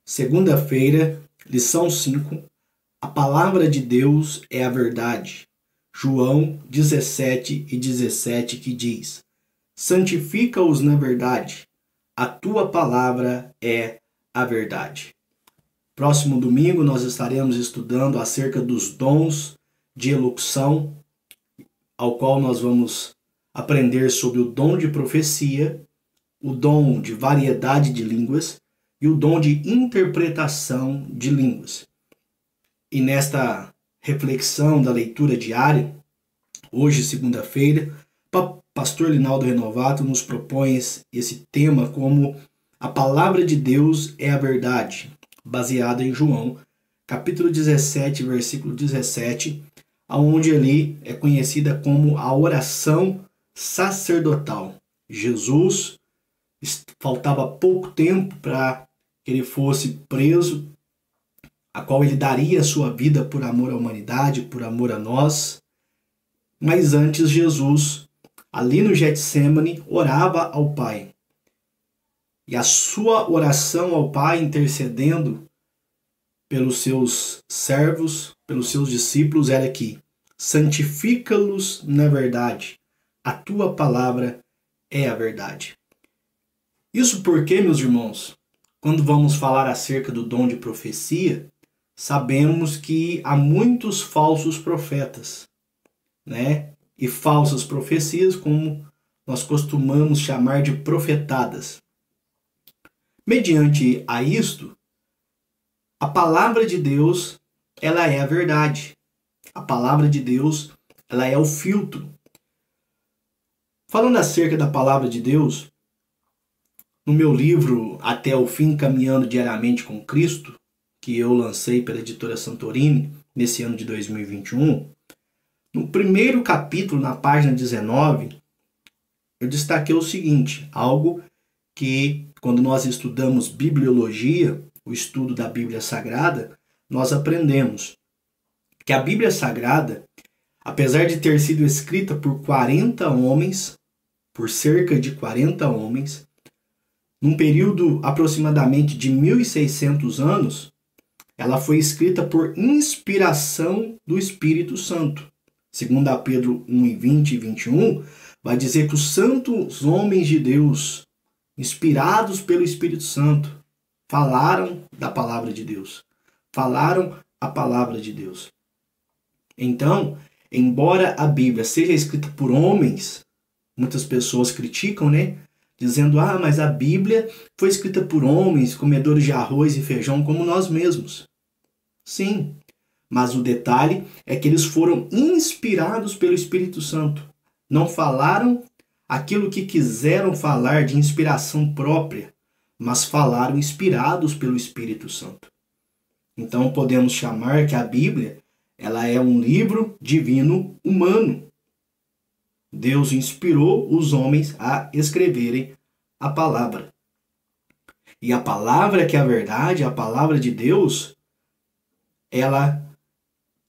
Segunda-feira, lição 5. A palavra de Deus é a verdade. João 17:17 que diz: santifica-os na verdade, a tua palavra é a verdade. Próximo domingo nós estaremos estudando acerca dos dons de elocução, ao qual nós vamos aprender sobre o dom de profecia, o dom de variedade de línguas e o dom de interpretação de línguas. E nesta reflexão da leitura diária, hoje, segunda-feira, pastor Linaldo Renovato nos propõe esse tema como a palavra de Deus é a verdade, baseada em João, capítulo 17, versículo 17, onde ali é conhecida como a oração sacerdotal. Jesus, faltava pouco tempo para que ele fosse preso, a qual ele daria a sua vida por amor à humanidade, por amor a nós. Mas antes Jesus, ali no Getsemane, orava ao Pai. E a sua oração ao Pai, intercedendo pelos seus servos, pelos seus discípulos, era que santifica-los na verdade. A tua palavra é a verdade. Isso porque, meus irmãos, quando vamos falar acerca do dom de profecia, sabemos que há muitos falsos profetas, né? E falsas profecias, como nós costumamos chamar de profetadas. Mediante a isto, a palavra de Deus, ela é a verdade. A palavra de Deus, ela é o filtro. Falando acerca da palavra de Deus, no meu livro Até o Fim, Caminhando Diariamente com Cristo, que eu lancei pela editora Santorini nesse ano de 2021, no primeiro capítulo, na página 19, eu destaquei o seguinte, algo que quando nós estudamos bibliologia, o estudo da Bíblia Sagrada, nós aprendemos que a Bíblia Sagrada, apesar de ter sido escrita por 40 homens, por cerca de 40 homens, num período aproximadamente de 1.600 anos, ela foi escrita por inspiração do Espírito Santo. Segundo a Pedro 1:20 e 21, vai dizer que os santos homens de Deus, inspirados pelo Espírito Santo, falaram da palavra de Deus. Falaram a palavra de Deus. Então, embora a Bíblia seja escrita por homens, muitas pessoas criticam, né? Dizendo, mas a Bíblia foi escrita por homens, comedores de arroz e feijão como nós mesmos. Sim, mas o detalhe é que eles foram inspirados pelo Espírito Santo. Não falaram aquilo que quiseram falar de inspiração própria, mas falaram inspirados pelo Espírito Santo. Então podemos chamar que a Bíblia, ela é um livro divino humano. Deus inspirou os homens a escreverem a palavra. E a palavra que é a verdade, a palavra de Deus, ela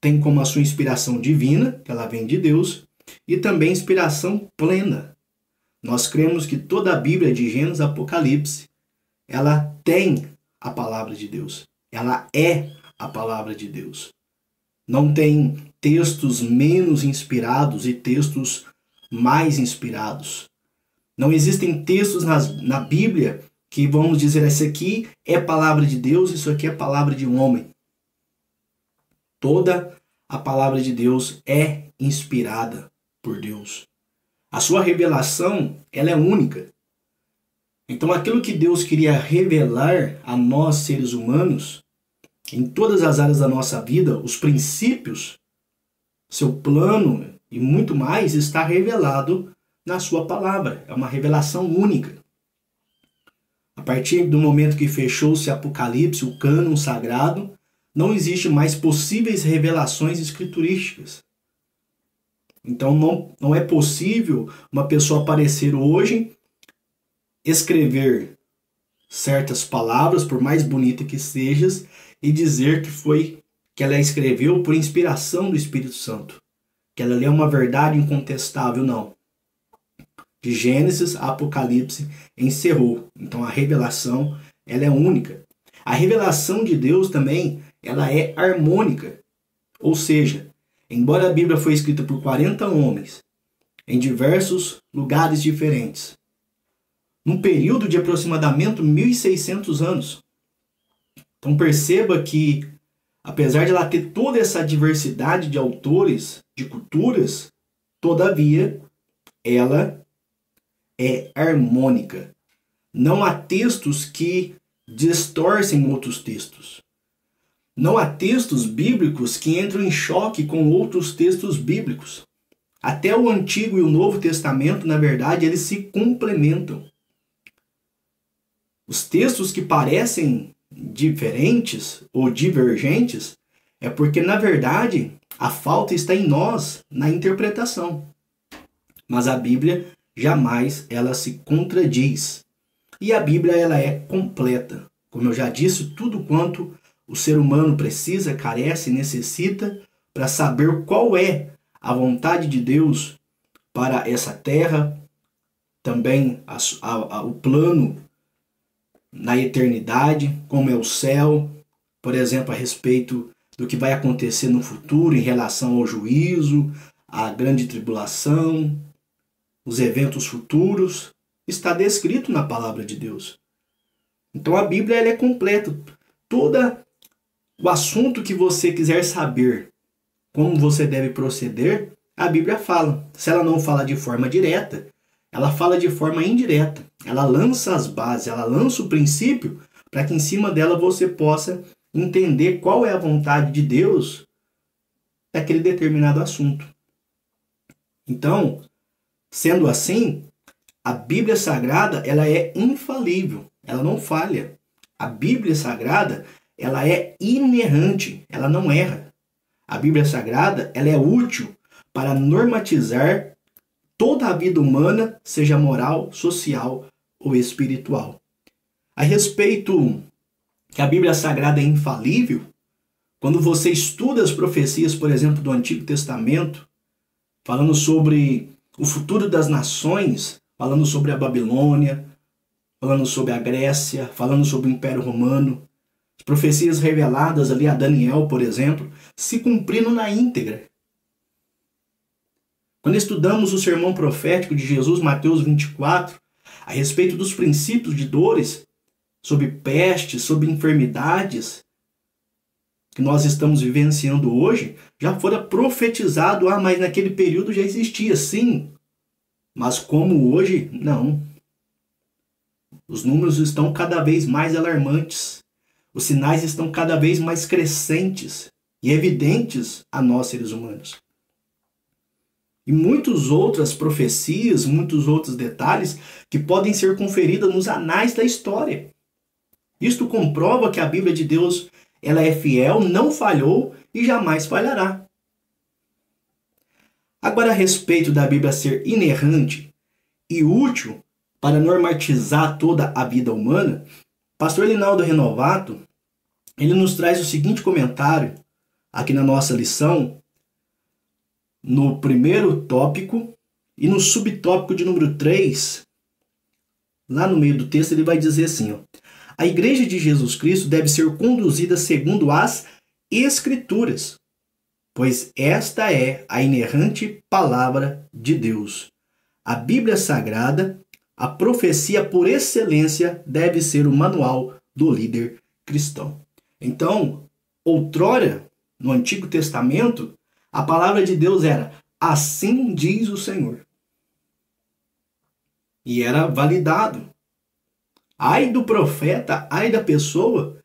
tem como a sua inspiração divina, que ela vem de Deus, e também inspiração plena. Nós cremos que toda a Bíblia, de Gênesis a Apocalipse, ela tem a palavra de Deus. Ela é a palavra de Deus. Não tem textos menos inspirados e textos mais inspirados. Não existem textos na Bíblia que vamos dizer, essa aqui é palavra de Deus, isso aqui é palavra de um homem. Toda a palavra de Deus é inspirada por Deus. A sua revelação, ela é única. Então aquilo que Deus queria revelar a nós, seres humanos, em todas as áreas da nossa vida, os princípios, seu plano e muito mais está revelado na sua palavra. É uma revelação única. A partir do momento que fechou-se Apocalipse, o cânon sagrado, não existe mais possíveis revelações escriturísticas. Então não é possível uma pessoa aparecer hoje, escrever certas palavras, por mais bonita que sejas, e dizer que ela escreveu por inspiração do Espírito Santo. Que ela é uma verdade incontestável, não. De Gênesis a Apocalipse encerrou. Então a revelação, ela é única. A revelação de Deus também, ela é harmônica. Ou seja, embora a Bíblia foi escrita por 40 homens, em diversos lugares diferentes, num período de aproximadamente 1.600 anos. Então perceba que, apesar de ela ter toda essa diversidade de autores, de culturas, todavia, ela é harmônica. Não há textos que distorcem outros textos. Não há textos bíblicos que entram em choque com outros textos bíblicos. Até o Antigo e o Novo Testamento, na verdade, eles se complementam. Os textos que parecem diferentes ou divergentes é porque, na verdade, a falta está em nós, na interpretação. Mas a Bíblia jamais ela se contradiz. E a Bíblia ela é completa. Como eu já disse, tudo quanto o ser humano precisa, carece, necessita para saber qual é a vontade de Deus para essa terra, também o plano na eternidade, como é o céu, por exemplo, a respeito do que vai acontecer no futuro em relação ao juízo, à grande tribulação, os eventos futuros, está descrito na palavra de Deus. Então a Bíblia ela é completa. Todo o assunto que você quiser saber, como você deve proceder, a Bíblia fala. Se ela não fala de forma direta, ela fala de forma indireta. Ela lança as bases, ela lança o princípio para que em cima dela você possa entender qual é a vontade de Deus daquele determinado assunto. Então, sendo assim, a Bíblia Sagrada ela é infalível, ela não falha. A Bíblia Sagrada ela é inerrante, ela não erra. A Bíblia Sagrada ela é útil para normatizar toda a vida humana, seja moral, social ou espiritual. A respeito que a Bíblia Sagrada é infalível, quando você estuda as profecias, por exemplo, do Antigo Testamento, falando sobre o futuro das nações, falando sobre a Babilônia, falando sobre a Grécia, falando sobre o Império Romano, as profecias reveladas ali a Daniel, por exemplo, se cumpriram na íntegra. Quando estudamos o sermão profético de Jesus, Mateus 24, a respeito dos princípios de dores, sobre pestes, sobre enfermidades que nós estamos vivenciando hoje, já fora profetizado, mas naquele período já existia, sim. Mas como hoje, não. Os números estão cada vez mais alarmantes. Os sinais estão cada vez mais crescentes e evidentes a nós, seres humanos. E muitas outras profecias, muitos outros detalhes que podem ser conferidos nos anais da história. Isto comprova que a Bíblia de Deus ela é fiel, não falhou e jamais falhará. Agora, a respeito da Bíblia ser inerrante e útil para normatizar toda a vida humana, pastor Linaldo Renovato, ele nos traz o seguinte comentário aqui na nossa lição, no primeiro tópico e no subtópico de número 3, lá no meio do texto, ele vai dizer assim, ó, a Igreja de Jesus Cristo deve ser conduzida segundo as Escrituras, pois esta é a inerrante palavra de Deus. A Bíblia Sagrada, a profecia por excelência, deve ser o manual do líder cristão. Então, outrora, no Antigo Testamento, a palavra de Deus era, assim diz o Senhor. E era validado. Ai do profeta, ai da pessoa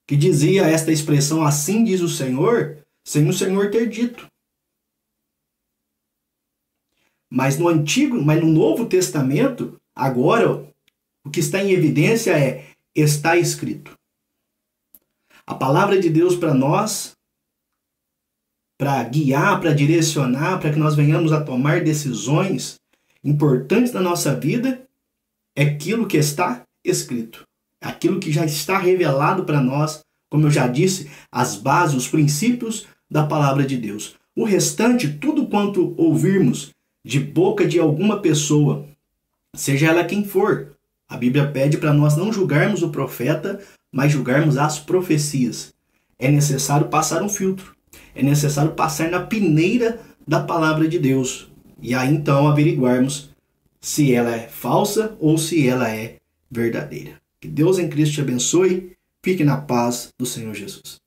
que dizia esta expressão, assim diz o Senhor, sem o Senhor ter dito. Mas no Novo Testamento, agora, o que está em evidência é, está escrito. A palavra de Deus para nós, para guiar, para direcionar, para que nós venhamos a tomar decisões importantes na nossa vida, é aquilo que está escrito. Aquilo que já está revelado para nós, como eu já disse, as bases, os princípios da palavra de Deus. O restante, tudo quanto ouvirmos de boca de alguma pessoa, seja ela quem for, a Bíblia pede para nós não julgarmos o profeta mas julgarmos as profecias, é necessário passar um filtro. É necessário passar na peneira da palavra de Deus. E aí então averiguarmos se ela é falsa ou se ela é verdadeira. Que Deus em Cristo te abençoe. Fique na paz do Senhor Jesus.